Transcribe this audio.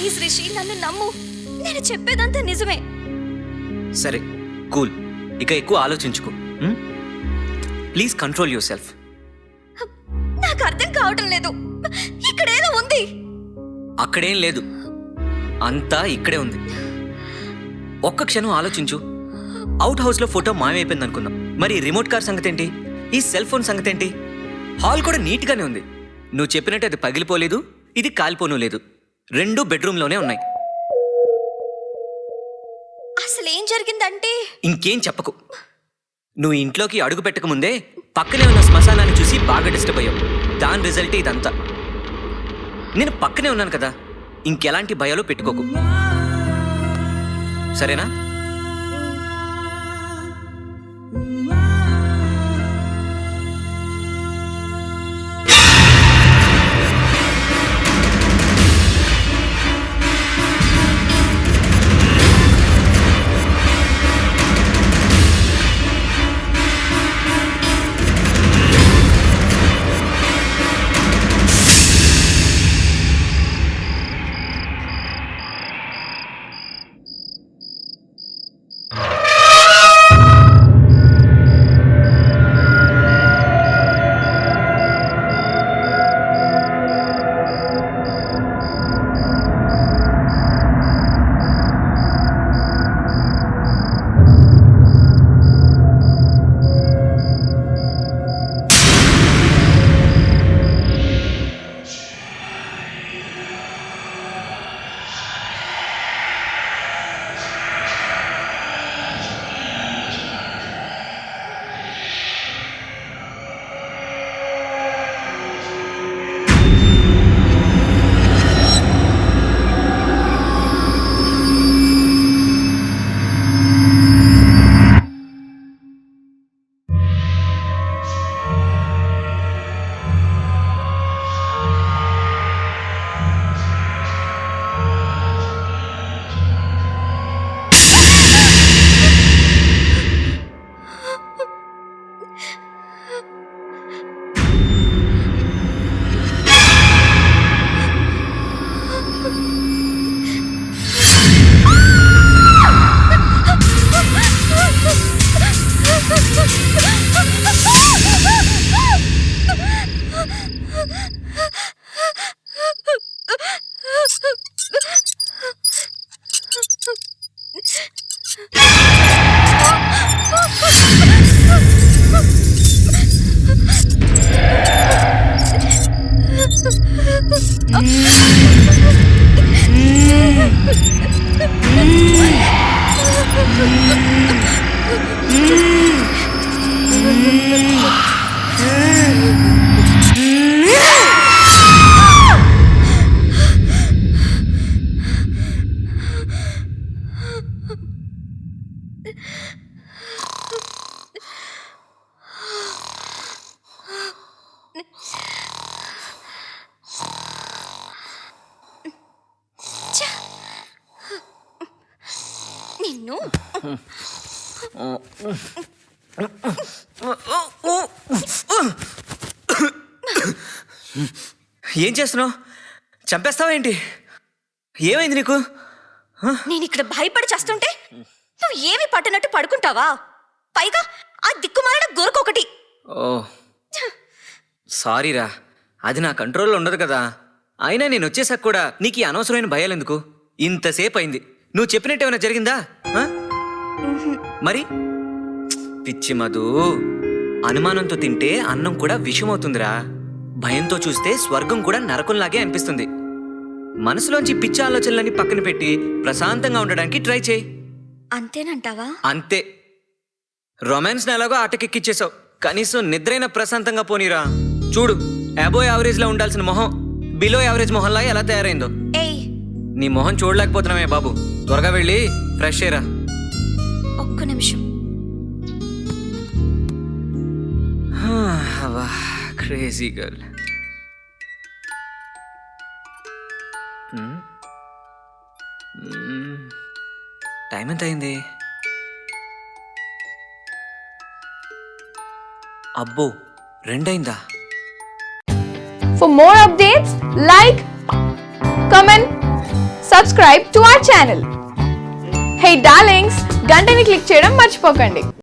Please Rishi, నన్ను నమ్ము. నేను చెప్పేదంతా నిజమే. సరే కూల్, ఇక ఎక్కువ ఆలోచించుకో. Please control your self. నాకు అర్థం కావటం లేదు. ఇక్కడేదో ఉంది. అక్కడేం లేదు, అంతా ఇక్కడే ఉంది. ఒక్క క్షణం ఆలోచించు. అవుట్ హౌస్ లో ఫోటో మాయమైపోయింది అనుకుందాం, మరి రిమోట్ కార్ సంగతి ఏంటి? ఈ సెల్ ఫోన్ సంగతి ఏంటి? హాల్ కూడా నీట్ గానే ఉంది. నువ్వు చెప్పినట్టు అది పగిలిపోలేదు, ఇది కాలిపోను లేదు. రెండు బెడ్రూమ్ లోనే ఉన్నాయి. అసలు ఏం జరిగిందంటే, ఇంకేం చెప్పకు. నువ్వు ఇంట్లోకి అడుగు పెట్టక ముందే పక్కనే ఉన్న శ్మశానాన్ని చూసి బాగా డిస్టర్బ్ అయ్యావు. దాని రిజల్ట్ ఇదంతా. నేను పక్కనే ఉన్నాను కదా, ఇంకెలాంటి భయాలు పెట్టుకోకు, సరేనా? నిన్ను ఏం చేస్తున్నావు? చంపేస్తావా ఏంటి? ఏమైంది నీకు? నేను ఇక్కడ భయపడి చేస్తుంటే నువ్వు ఏమి పట్టనట్టు పడుకుంటావా? పైగా ఆ దిక్కుమాలిన గొరకొకటి. ఓ సారీరా, అది నా కంట్రోల్లో ఉండదు కదా. అయినా నేను వచ్చేసాక కూడా నీకు ఈ అనవసరమైన భయాలు ఎందుకు? ఇంతసేపు అయింది, నువ్వు చెప్పినట్టు ఏమైనా జరిగిందా? మరి పిచ్చి మధు, అనుమానంతో తింటే అన్నం కూడా విషమవుతుందిరా. భయంతో చూస్తే స్వర్గం కూడా నరకంలాగే అనిపిస్తుంది. మనసులోంచి పిచ్చి ఆలోచనలన్నీ పక్కన పెట్టి ప్రశాంతంగా ఉండడానికి ట్రై చేయి. అంతేనంటావా? అంతే. రొమాన్స్ ఎలాగో ఆటకెక్కిచ్చేసావు, కనీసం నిద్రైనా ప్రశాంతంగా పోనీరా. చూడు, అబో యావరేజ్ లా ఉండాల్సిన మొహం బిలో యావరేజ్ మొహంలా ఎలా తయారైందో. ఏయ్, నీ మొహం చూడలేకపోతున్నామే బాబు. త్వరగా వెళ్ళి ఫ్రెష్ అయ్యరా. ఒక్క నిమిషం. Crazy girl. టైం ఎంత అయింది? అబ్బో, 2 అయిందా? For more updates, like, comment, subscribe. subscribe to our channel. Hey darlings, గంటని click చేయడం మర్చిపోకండి.